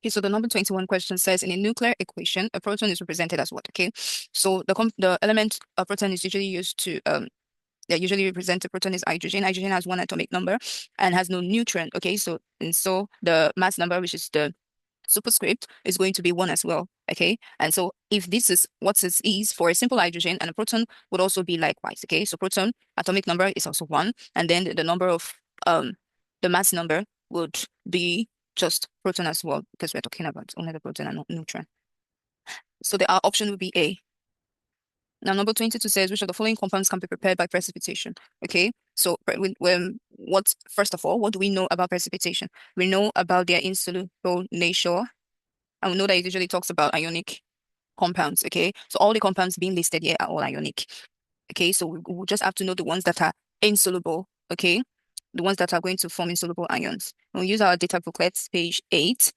Okay, so the number 21 question says in a nuclear equation, a proton is represented as what? Okay, so the element a proton is usually used to that usually represent a proton is hydrogen. Hydrogen has one atomic number and has no neutron. Okay, so the mass number, which is the superscript, is going to be one as well. Okay, and so if this is what this is for a simple hydrogen, and a proton would also be likewise. Okay, so proton atomic number is also one, and then the number of the mass number would be just proton as well, because we're talking about only the proton and not neutron. So the option would be A. Now, number 22 says, which of the following compounds can be prepared by precipitation? Okay, so first of all, what do we know about precipitation? We know about their insoluble nature, and we know that it usually talks about ionic compounds. Okay, so all the compounds being listed here are all ionic. Okay, so we just have to know the ones that are insoluble. Okay, the ones that are going to form insoluble ions. We'll use our data booklet, page 8.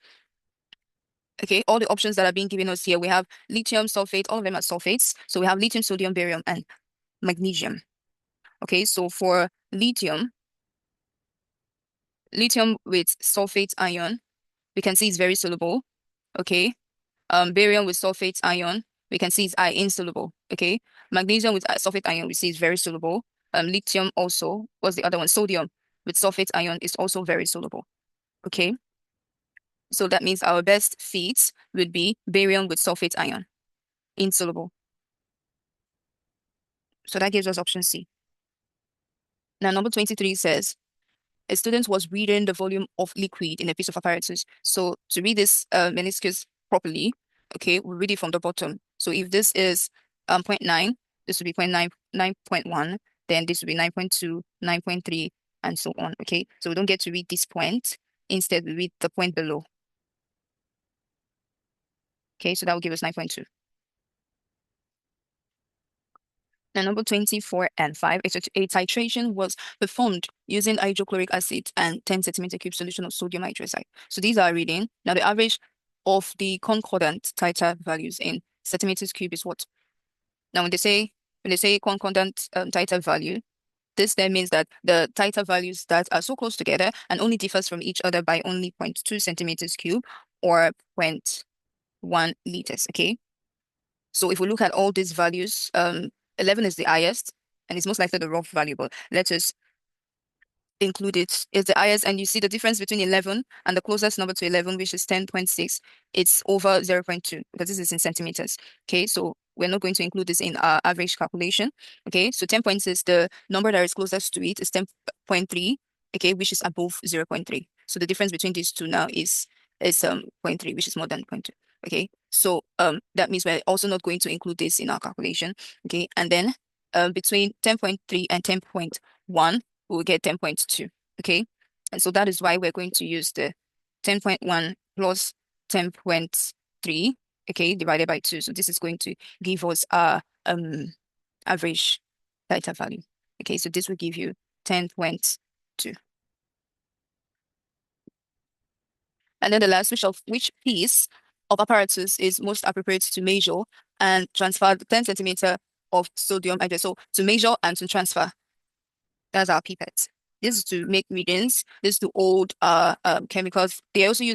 Okay, all the options that are being given us here, we have lithium sulfate, all of them are sulfates. So we have lithium, sodium, barium, and magnesium. Okay, so for lithium with sulfate ion, we can see it's very soluble. Okay, barium with sulfate ion, we can see it's insoluble. Okay, magnesium with sulfate ion, we see it's very soluble. Lithium also, what's the other one? Sodium with sulfate ion is also very soluble. Okay. So that means our best fit would be barium with sulfate ion, insoluble. So that gives us option C. Now, number 23 says, a student was reading the volume of liquid in a piece of apparatus. So to read this meniscus properly, okay, we'll read it from the bottom. So if this is 0.9, this would be 9.1, then this would be 9.2, 9.3, and so on, okay? So we don't get to read this point. Instead, we read the point below. Okay, so that will give us 9.2. Now, number 24 and 5, a titration was performed using hydrochloric acid and 10 centimeter cube solution of sodium hydroxide. So these are reading. Now, the average of the concordant titer values in centimeters cube is what? Now, when they say concordant titer value, this then means that the titer values that are so close together and only differs from each other by only 0.2 centimeters cube or 0.1 liters, okay? So if we look at all these values, 11 is the highest, and it's most likely the rough value, but let us include it. It's the highest, and you see the difference between 11 and the closest number to 11, which is 10.6. It's over 0.2, because this is in centimeters. Okay, so we're not going to include this in our average calculation. Okay, so 10.6, the number that is closest to it is 10.3, okay, which is above 0.3. So the difference between these two now is 0.3, which is more than 0.2. Okay, so that means we're also not going to include this in our calculation. Okay, and then between 10.3 and 10.1, we'll get 10.2. Okay, and so that is why we're going to use the 10.1 plus 10.3, okay, divided by 2. So this is going to give us our average theta value. Okay, so this will give you 10.2. And then the last, which piece of apparatus is most appropriate to measure and transfer the 10 centimeter of sodium hydroxide? So to measure and to transfer, that's our pipette. This is to make readings. This is to hold chemicals. They also use